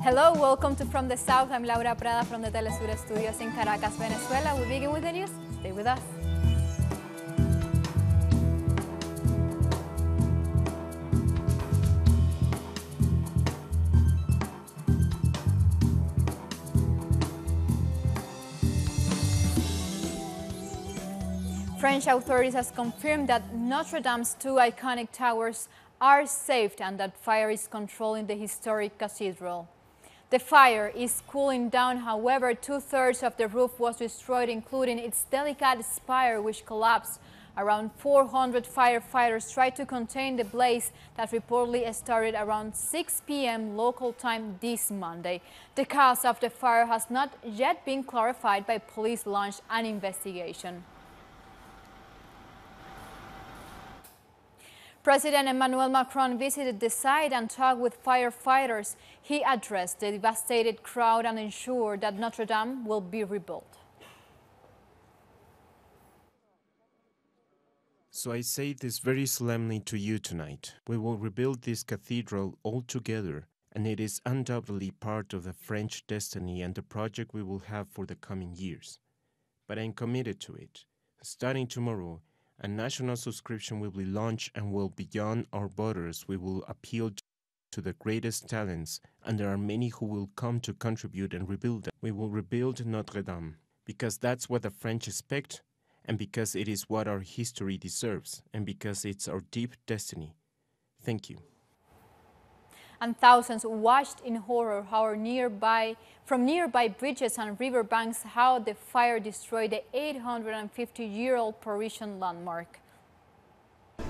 Hello, welcome to From the South. I'm Laura Prada from the Telesur Studios in Caracas, Venezuela. We begin with the news. Stay with us. French authorities have confirmed that Notre Dame's two iconic towers are saved and that fire is controlling the historic cathedral. The fire is cooling down, however, two-thirds of the roof was destroyed, including its delicate spire, which collapsed. Around 400 firefighters tried to contain the blaze that reportedly started around 6 p.m. local time this Monday. The cause of the fire has not yet been clarified, but police launched an investigation. President Emmanuel Macron visited the site and talked with firefighters. He addressed the devastated crowd and ensured that Notre Dame will be rebuilt. So I say this very solemnly to you tonight. We will rebuild this cathedral all together, and it is undoubtedly part of the French destiny and the project we will have for the coming years. But I am committed to it. Starting tomorrow, a national subscription will be launched and will beyond our borders. We will appeal to the greatest talents, and there are many who will come to contribute and rebuild them. We will rebuild Notre Dame, because that's what the French expect, and because it is what our history deserves, and because it's our deep destiny. Thank you. And thousands watched in horror from nearby bridges and riverbanks how the fire destroyed the 850-year-old Parisian landmark.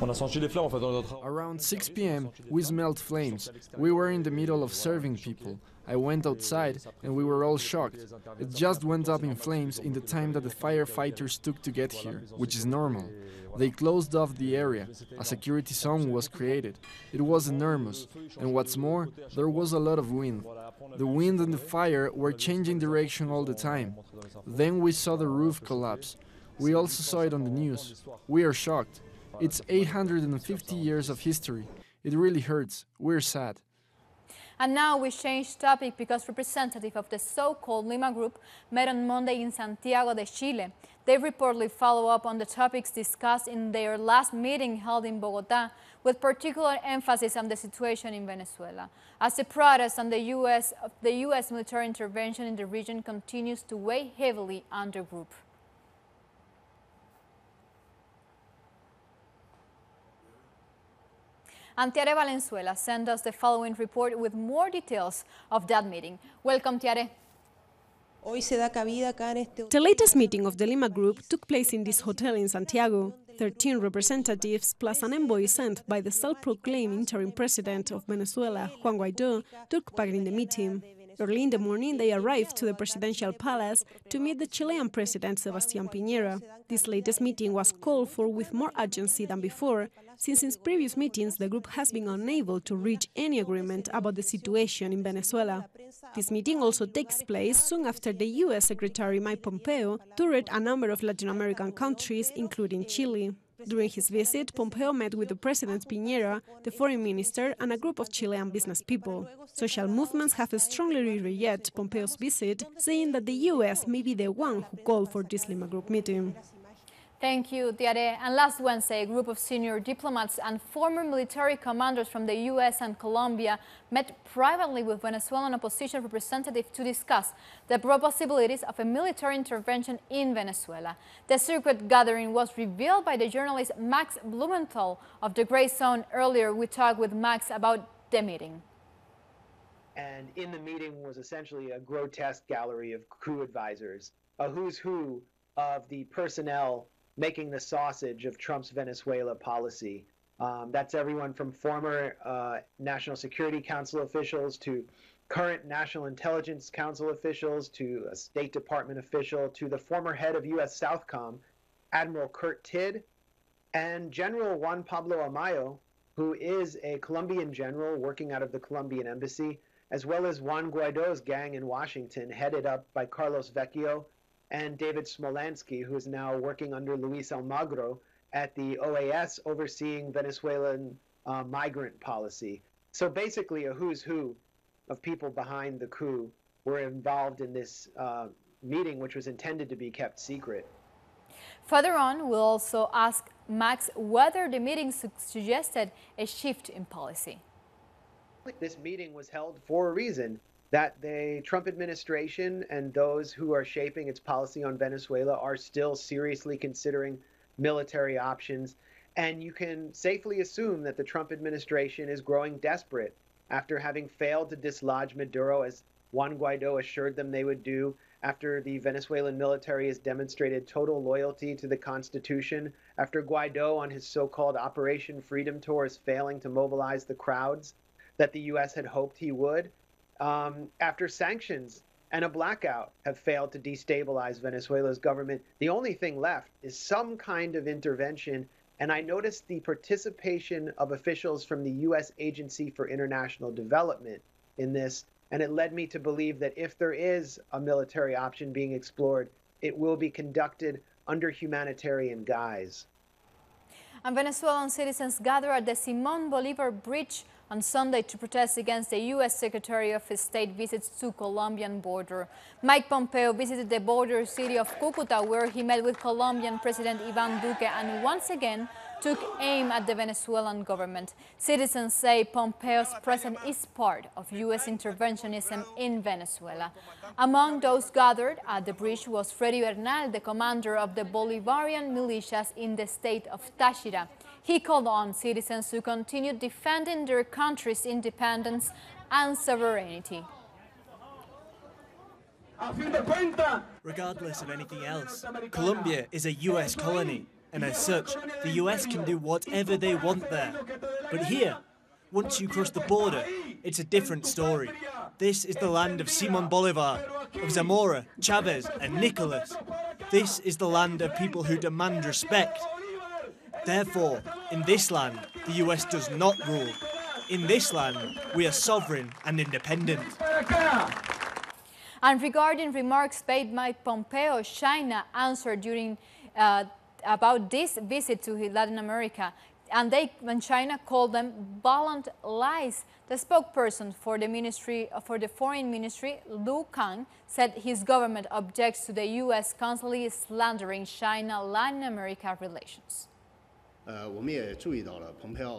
Around 6 p.m., we smelled flames. We were in the middle of serving people. I went outside and we were all shocked. It just went up in flames in the time that the firefighters took to get here, which is normal. They closed off the area. A security zone was created. It was enormous. And what's more, there was a lot of wind. The wind and the fire were changing direction all the time. Then we saw the roof collapse. We also saw it on the news. We are shocked. It's 850 years of history. It really hurts. We're sad. And now we change topic because representatives of the so-called Lima Group met on Monday in Santiago de Chile. They reportedly follow up on the topics discussed in their last meeting held in Bogotá, with particular emphasis on the situation in Venezuela, as the protest and the U.S. military intervention in the region continues to weigh heavily on the group. And Tiare Valenzuela sent us the following report with more details of that meeting. Welcome, Tiare. The latest meeting of the Lima Group took place in this hotel in Santiago. 13 representatives plus an envoy sent by the self-proclaimed interim president of Venezuela, Juan Guaidó, took part in the meeting. Early in the morning, they arrived to the presidential palace to meet the Chilean president, Sebastián Piñera. This latest meeting was called for with more urgency than before, since in previous meetings the group has been unable to reach any agreement about the situation in Venezuela. This meeting also takes place soon after the U.S. Secretary Mike Pompeo toured a number of Latin American countries, including Chile. During his visit, Pompeo met with the President Piñera, the foreign minister, and a group of Chilean business people. Social movements have strongly rejected Pompeo's visit, saying that the U.S. may be the one who called for this Lima Group meeting. Thank you, Tiare. And last Wednesday, a group of senior diplomats and former military commanders from the U.S. and Colombia met privately with Venezuelan opposition representatives to discuss the possibilities of a military intervention in Venezuela. The secret gathering was revealed by the journalist Max Blumenthal of The Grey Zone. Earlier, we talked with Max about the meeting. And in the meeting was essentially a grotesque gallery of coup advisors, a who's who of the personnel making the sausage of Trump's Venezuela policy. That's everyone from former National Security Council officials to current National Intelligence Council officials to a State Department official to the former head of U.S. Southcom, Admiral Kurt Tidd, and General Juan Pablo Amayo, who is a Colombian general working out of the Colombian embassy, as well as Juan Guaido's gang in Washington, headed up by Carlos Vecchio, and David Smolansky, who is now working under Luis Almagro at the OAS, overseeing Venezuelan migrant policy. So basically a who's who of people behind the coup were involved in this meeting, which was intended to be kept secret. Further on, we'll also ask Max whether the meeting suggested a shift in policy. This meeting was held for a reason, that the Trump administration and those who are shaping its policy on Venezuela are still seriously considering military options. And you can safely assume that the Trump administration is growing desperate after having failed to dislodge Maduro, as Juan Guaido assured them they would do, after the Venezuelan military has demonstrated total loyalty to the Constitution, after Guaido on his so-called Operation Freedom Tour is failing to mobilize the crowds that the U.S. had hoped he would, after sanctions and a blackout have failed to destabilize Venezuela's government. The only thing left is some kind of intervention. And I noticed the participation of officials from the U.S. Agency for International Development in this, and it led me to believe that if there is a military option being explored, it will be conducted under humanitarian guise. And Venezuelan citizens gathered at the Simon Bolivar Bridge on Sunday to protest against the U.S. Secretary of State visits to Colombian border. Mike Pompeo visited the border city of Cúcuta, where he met with Colombian President Iván Duque and once again took aim at the Venezuelan government. Citizens say Pompeo's presence is part of U.S. interventionism in Venezuela. Among those gathered at the bridge was Freddy Bernal, the commander of the Bolivarian militias in the state of Táchira. He called on citizens to continue defending their country's independence and sovereignty. Regardless of anything else, Colombia is a US colony, and as such, the US can do whatever they want there. But here, once you cross the border, it's a different story. This is the land of Simon Bolivar, of Zamora, Chavez, and Nicolas. This is the land of people who demand respect. Therefore, in this land, the US does not rule. In this land, we are sovereign and independent. And regarding remarks made by Pompeo, China answered during about this visit to Latin America, and when China called them blatant lies. The spokesperson for the Foreign Ministry, Lu Kang, said his government objects to the U.S. constantly slandering China-Latin America relations.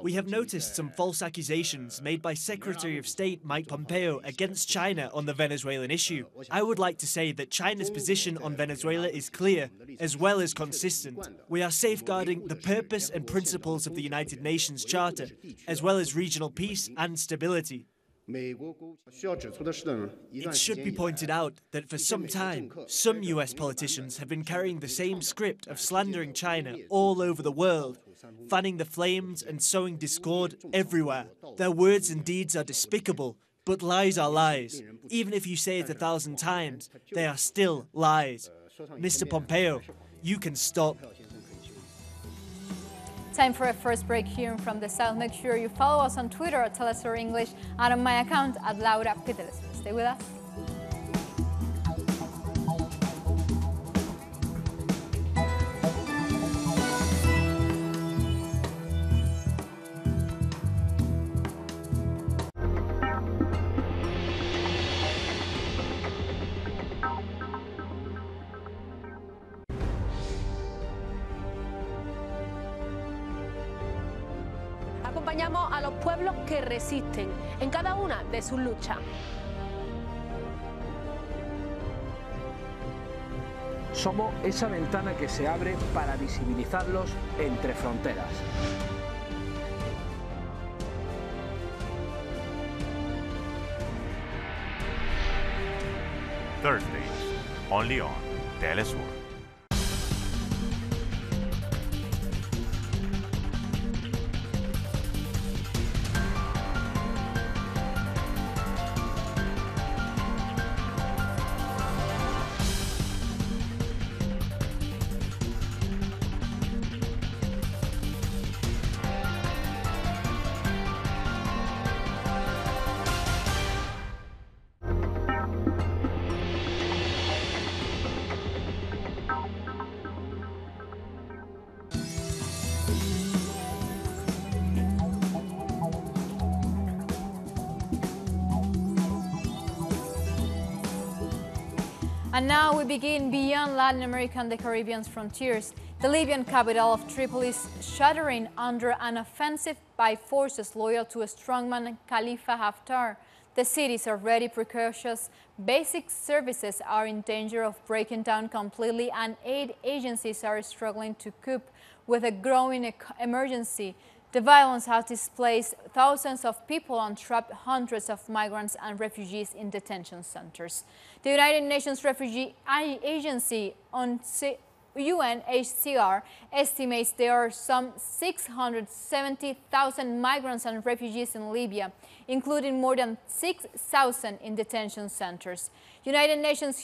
We have noticed some false accusations made by Secretary of State Mike Pompeo against China on the Venezuelan issue. I would like to say that China's position on Venezuela is clear, as well as consistent. We are safeguarding the purpose and principles of the United Nations Charter, as well as regional peace and stability. It should be pointed out that for some time, some US politicians have been carrying the same script of slandering China all over the world, fanning the flames and sowing discord everywhere. Their words and deeds are despicable, but lies are lies. Even if you say it 1,000 times, they are still lies. Mr. Pompeo, you can stop. Time for a first break here from the South. Make sure you follow us on Twitter at Telesur English and on my account at Laura Pitelesur. Stay with us. Acompañamos a los pueblos que resisten en cada una de sus luchas. Somos esa ventana que se abre para visibilizarlos entre fronteras. Thursdays, only on Telesur. And now we begin beyond Latin America and the Caribbean's frontiers. The Libyan capital of Tripoli is shuddering under an offensive by forces loyal to strongman Khalifa Haftar. The city's already precarious basic services are in danger of breaking down completely, and aid agencies are struggling to cope with a growing emergency. The violence has displaced thousands of people and trapped hundreds of migrants and refugees in detention centers. The United Nations Refugee Agency UNHCR estimates there are some 670,000 migrants and refugees in Libya, including more than 6,000 in detention centers. United Nations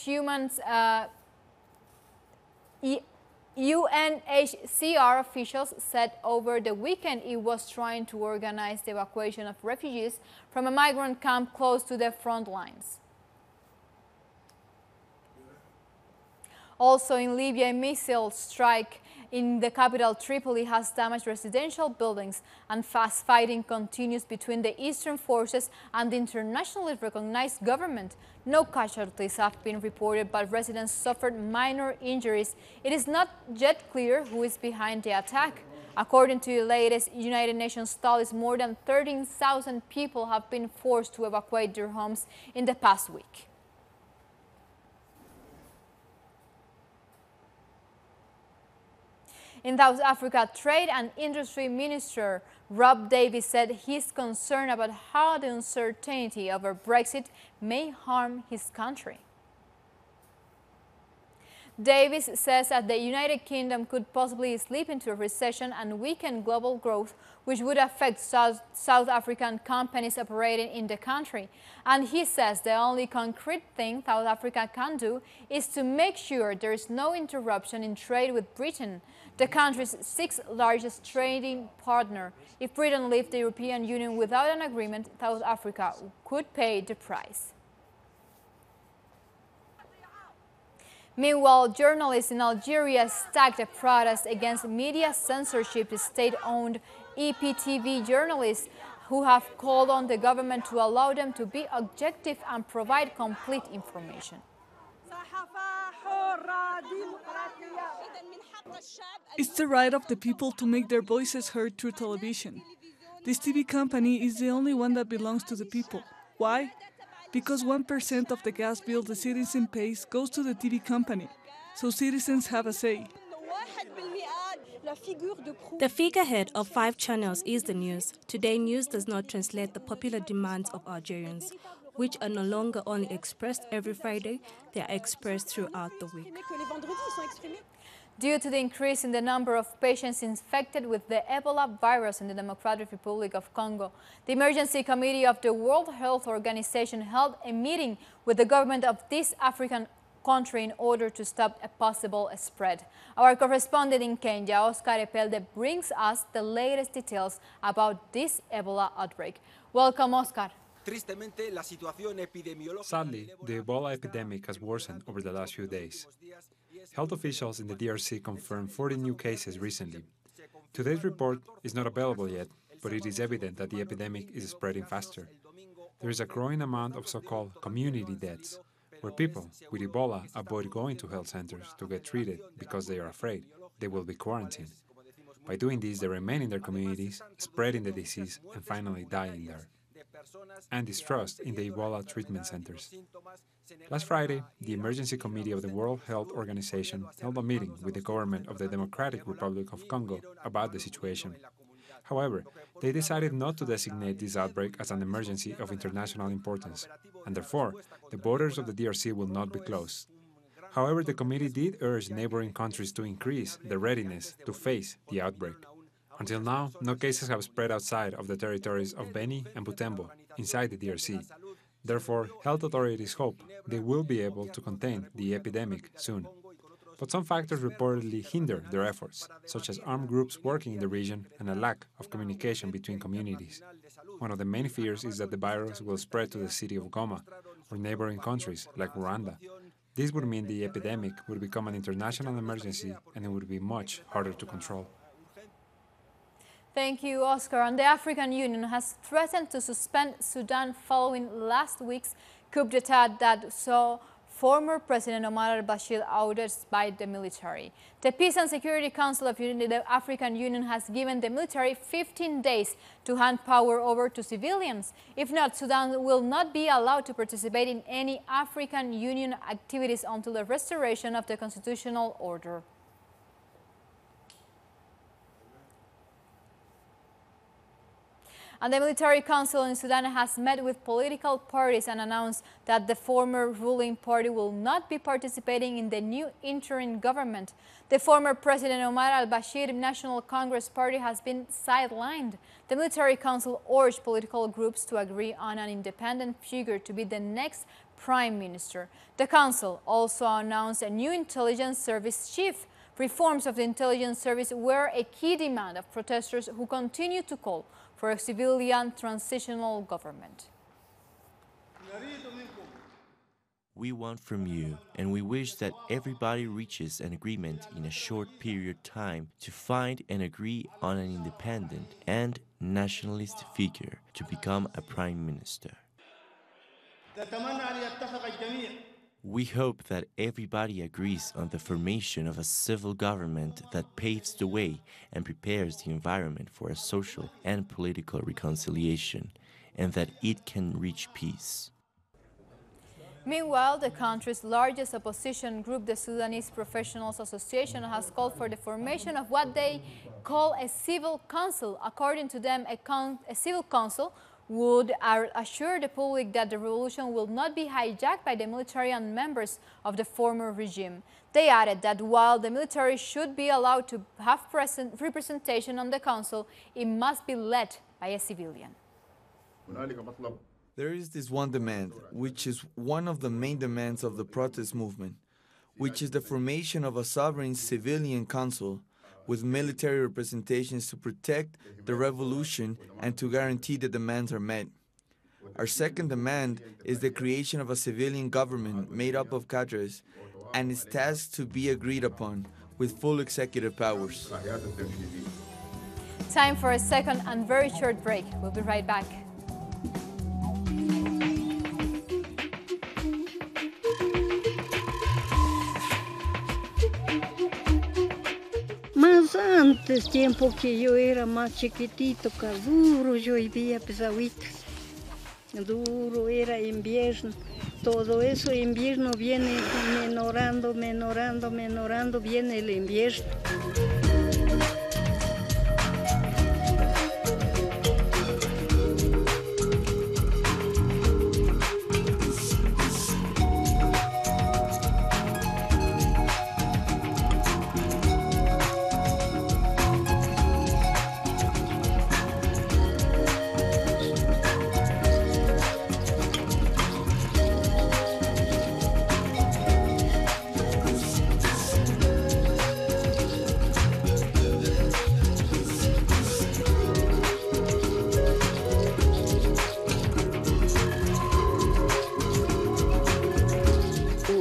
UNHCR officials said over the weekend it was trying to organize the evacuation of refugees from a migrant camp close to the front lines. Also in Libya, a missile strike in the capital Tripoli has damaged residential buildings, and fast fighting continues between the eastern forces and the internationally recognized government. No casualties have been reported, but residents suffered minor injuries. It is not yet clear who is behind the attack. According to the latest United Nations studies, more than 13,000 people have been forced to evacuate their homes in the past week. In South Africa, Trade and Industry Minister Rob Davies said he's concerned about how the uncertainty over Brexit may harm his country. Davies says that the United Kingdom could possibly slip into a recession and weaken global growth, which would affect South African companies operating in the country. And he says the only concrete thing South Africa can do is to make sure there is no interruption in trade with Britain, the country's sixth largest trading partner. If Britain leaves the European Union without an agreement, South Africa could pay the price. Meanwhile, journalists in Algeria staged a protest against media censorship to state-owned EPTV journalists who have called on the government to allow them to be objective and provide complete information. It's the right of the people to make their voices heard through television. This TV company is the only one that belongs to the people. Why? Because 1% of the gas bill the citizen pays goes to the TV company, so citizens have a say. The figurehead of 5 channels is the news. Today, news does not translate the popular demands of Algerians, which are no longer only expressed every Friday, they are expressed throughout the week. Due to the increase in the number of patients infected with the Ebola virus in the Democratic Republic of Congo, the Emergency Committee of the World Health Organization held a meeting with the government of this African country in order to stop a possible spread. Our correspondent in Kenya, Oscar Epelde, brings us the latest details about this Ebola outbreak. Welcome, Oscar. Sadly, the Ebola epidemic has worsened over the last few days. Health officials in the DRC confirmed 40 new cases recently. Today's report is not available yet, but it is evident that the epidemic is spreading faster. There is a growing amount of so-called community deaths, where people with Ebola avoid going to health centers to get treated because they are afraid they will be quarantined. By doing this, they remain in their communities, spreading the disease and finally dying there. And distrust in the Ebola treatment centers. Last Friday, the Emergency Committee of the World Health Organization held a meeting with the government of the Democratic Republic of Congo about the situation. However, they decided not to designate this outbreak as an emergency of international importance, and therefore, the borders of the DRC will not be closed. However, the committee did urge neighboring countries to increase their readiness to face the outbreak. Until now, no cases have spread outside of the territories of Beni and Butembo, inside the DRC. Therefore, health authorities hope they will be able to contain the epidemic soon. But some factors reportedly hinder their efforts, such as armed groups working in the region and a lack of communication between communities. One of the main fears is that the virus will spread to the city of Goma or neighboring countries like Rwanda. This would mean the epidemic would become an international emergency and it would be much harder to control. Thank you, Oscar. And the African Union has threatened to suspend Sudan following last week's coup d'etat that saw former President Omar al-Bashir ordered by the military. The Peace and Security Council of the African Union has given the military 15 days to hand power over to civilians. If not, Sudan will not be allowed to participate in any African Union activities until the restoration of the constitutional order. And the military council in Sudan has met with political parties and announced that the former ruling party will not be participating in the new interim government. The former President Omar al-Bashir National Congress Party has been sidelined. The military council urged political groups to agree on an independent figure to be the next prime minister. The council also announced a new intelligence service chief. Reforms of the intelligence service were a key demand of protesters who continue to call for a civilian transitional government. We want from you, and we wish that everybody reaches an agreement in a short period of time to find and agree on an independent and nationalist figure to become a prime minister. We hope that everybody agrees on the formation of a civil government that paves the way and prepares the environment for a social and political reconciliation, and that it can reach peace. Meanwhile, the country's largest opposition group, the Sudanese Professionals Association, has called for the formation of what they call a civil council. According to them, a civil council would assure the public that the revolution will not be hijacked by the military and members of the former regime. They added that while the military should be allowed to have representation on the council, it must be led by a civilian. There is this one demand, which is one of the main demands of the protest movement, which is the formation of a sovereign civilian council with military representations to protect the revolution and to guarantee the demands are met. Our second demand is the creation of a civilian government made up of cadres and is tasked to be agreed upon with full executive powers. Time for a second and very short break. We'll be right back. Más antes, tiempo que yo era más chiquitito, que duro yo vivía pesahuitas. Duro era invierno. Todo eso invierno viene menorando, viene el invierno.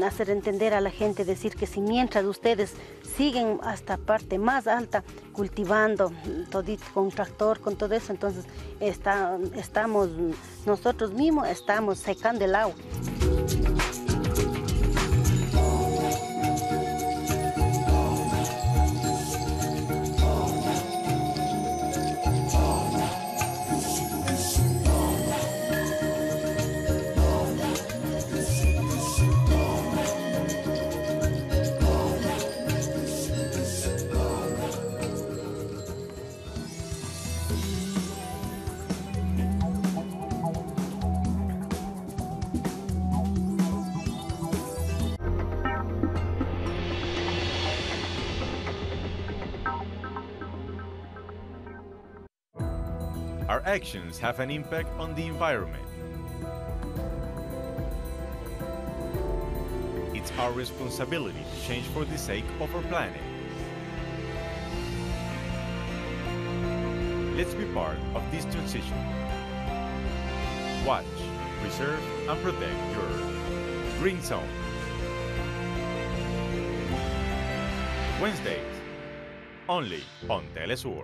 Hacer entender a la gente, decir que si mientras ustedes siguen hasta parte más alta cultivando todito con tractor, con todo eso, entonces estamos nosotros mismos estamos secando el agua. Our actions have an impact on the environment. It's our responsibility to change for the sake of our planet. Let's be part of this transition. Watch, preserve, and protect your Green Zone. Wednesdays, only on Telesur.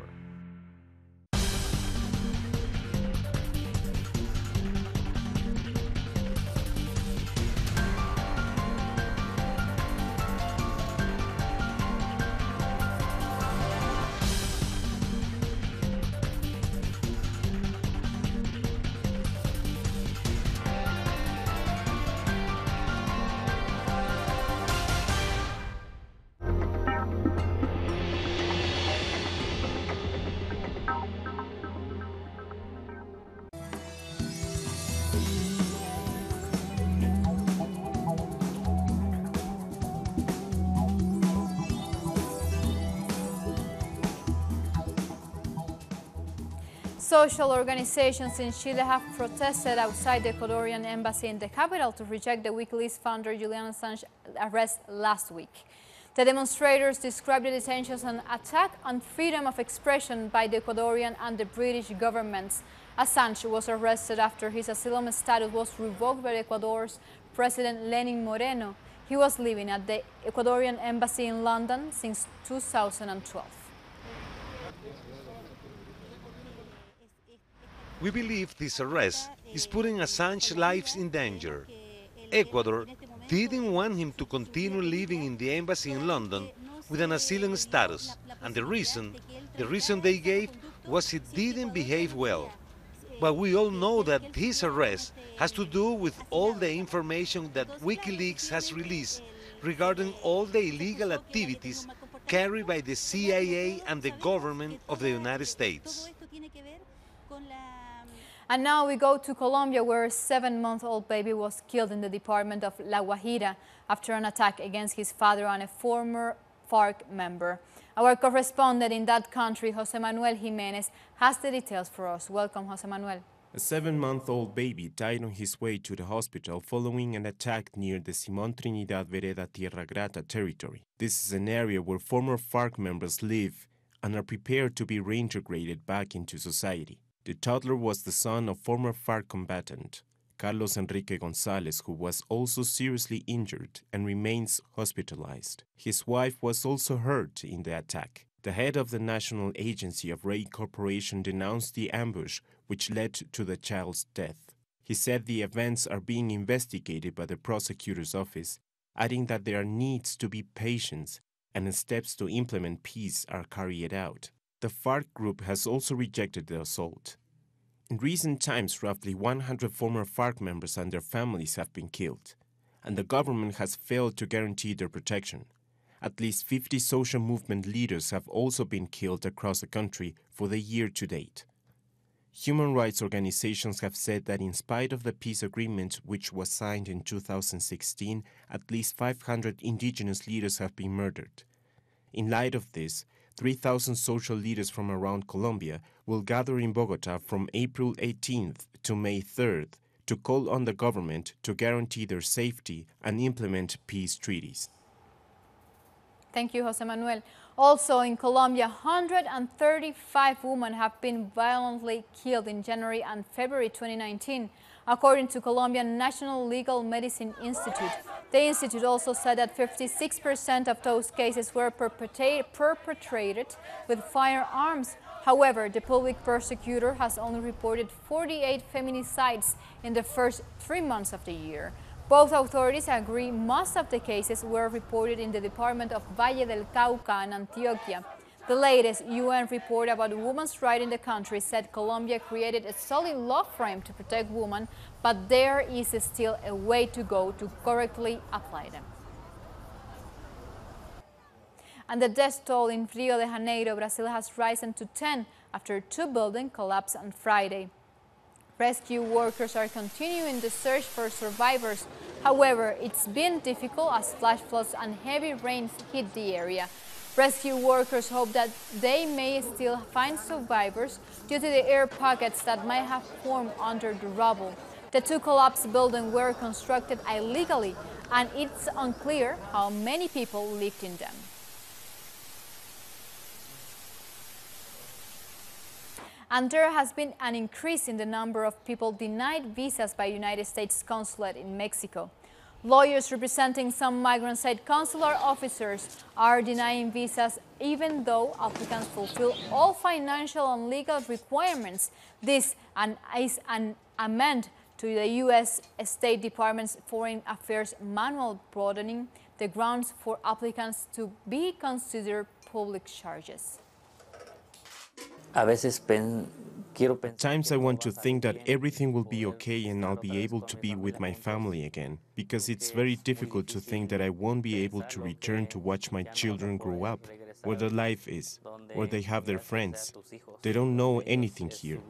Social organizations in Chile have protested outside the Ecuadorian embassy in the capital to reject the WikiLeaks founder Julian Assange arrest last week. The demonstrators described the detention as an attack on freedom of expression by the Ecuadorian and the British governments. Assange was arrested after his asylum status was revoked by Ecuador's President Lenin Moreno. He was living at the Ecuadorian embassy in London since 2012. We believe this arrest is putting Assange's life in danger. Ecuador didn't want him to continue living in the embassy in London with an asylum status, and the reason they gave was he didn't behave well. But we all know that this arrest has to do with all the information that WikiLeaks has released regarding all the illegal activities carried by the CIA and the government of the United States. And now we go to Colombia, where a 7-month-old baby was killed in the department of La Guajira after an attack against his father and a former FARC member. Our correspondent in that country, Jose Manuel Jimenez, has the details for us. Welcome, Jose Manuel. A 7-month-old baby died on his way to the hospital following an attack near the Simón Trinidad Vereda Tierra Grata territory. This is an area where former FARC members live and are prepared to be reintegrated back into society. The toddler was the son of former FARC combatant Carlos Enrique González, who was also seriously injured and remains hospitalized. His wife was also hurt in the attack. The head of the National Agency of Reincorporation denounced the ambush, which led to the child's death. He said the events are being investigated by the prosecutor's office, adding that there needs to be patience and steps to implement peace are carried out. The FARC group has also rejected the assault. In recent times, roughly 100 former FARC members and their families have been killed, and the government has failed to guarantee their protection. At least 50 social movement leaders have also been killed across the country for the year to date. Human rights organizations have said that in spite of the peace agreement, which was signed in 2016, at least 500 indigenous leaders have been murdered. In light of this, 3,000 social leaders from around Colombia will gather in Bogota from April 18th to May 3rd to call on the government to guarantee their safety and implement peace treaties. Thank you, Jose Manuel. Also in Colombia, 135 women have been violently killed in January and February 2019, according to Colombian National Legal Medicine Institute. The institute also said that 56% of those cases were perpetrated with firearms. However, the public prosecutor has only reported 48 feminicides in the first 3 months of the year. Both authorities agree most of the cases were reported in the department of Valle del Cauca and Antioquia. The latest UN report about women's rights in the country said Colombia created a solid law frame to protect women, but there is still a way to go to correctly apply them. And the death toll in Rio de Janeiro, Brazil, has risen to 10 after 2 buildings collapsed on Friday. Rescue workers are continuing the search for survivors. However, it's been difficult as flash floods and heavy rains hit the area. Rescue workers hope that they may still find survivors due to the air pockets that might have formed under the rubble. The 2 collapsed buildings were constructed illegally, and it's unclear how many people lived in them. And there has been an increase in the number of people denied visas by United States consulate in Mexico. Lawyers representing some migrants said consular officers are denying visas even though applicants fulfill all financial and legal requirements. This is an amendment to the U.S. State Department's Foreign Affairs Manual, broadening the grounds for applicants to be considered public charges. At times I want to think that everything will be okay and I'll be able to be with my family again, because it's very difficult to think that I won't be able to return to watch my children grow up, where their life is, where they have their friends. They don't know anything here.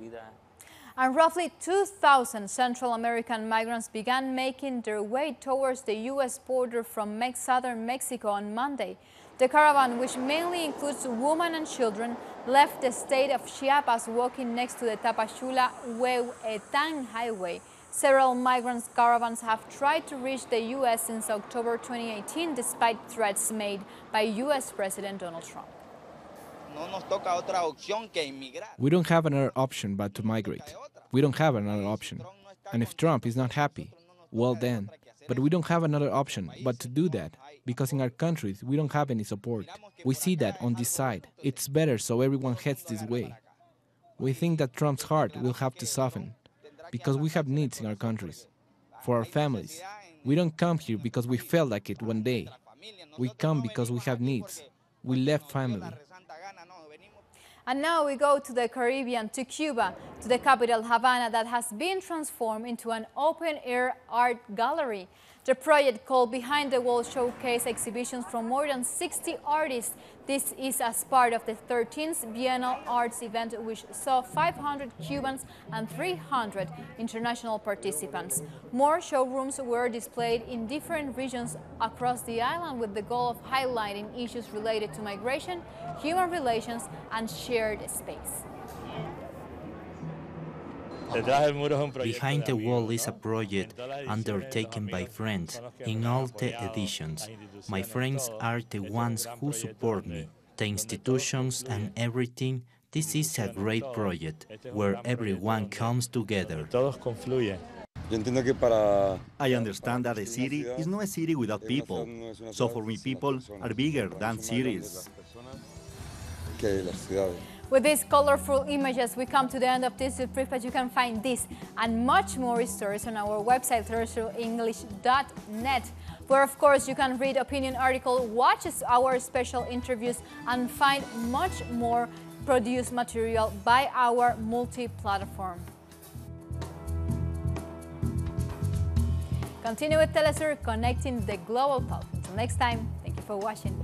And roughly 2,000 Central American migrants began making their way towards the U.S. border from southern Mexico on Monday. The caravan, which mainly includes women and children, left the state of Chiapas walking next to the Tapachula-Huehuetan highway. Several migrants' caravans have tried to reach the U.S. since October 2018, despite threats made by U.S. President Donald Trump. We don't have another option but to migrate. We don't have another option. And if Trump is not happy, well then. But we don't have another option but to do that, because in our countries we don't have any support. We see that on this side. It's better so everyone heads this way. We think that Trump's heart will have to soften, because we have needs in our countries. For our families, we don't come here because we felt like it one day. We come because we have needs. We left family. And now we go to the Caribbean, to Cuba, to the capital Havana, that has been transformed into an open-air art gallery. The project, called Behind the Wall, showcased exhibitions from more than 60 artists. This is as part of the 13th Biennial Arts event, which saw 500 Cubans and 300 international participants. More showrooms were displayed in different regions across the island with the goal of highlighting issues related to migration, human relations, and shared space. Behind the Wall is a project undertaken by friends in all the editions. My friends are the ones who support me, the institutions and everything. This is a great project where everyone comes together. I understand that a city is not a city without people. So for me, people are bigger than cities. With these colorful images, we come to the end of this brief, but you can find this and much more stories on our website, terrestrialenglish.net, where of course you can read opinion articles, watch our special interviews, and find much more produced material by our multi-platform. Continue with Telesur, connecting the global pulse. Until next time, thank you for watching.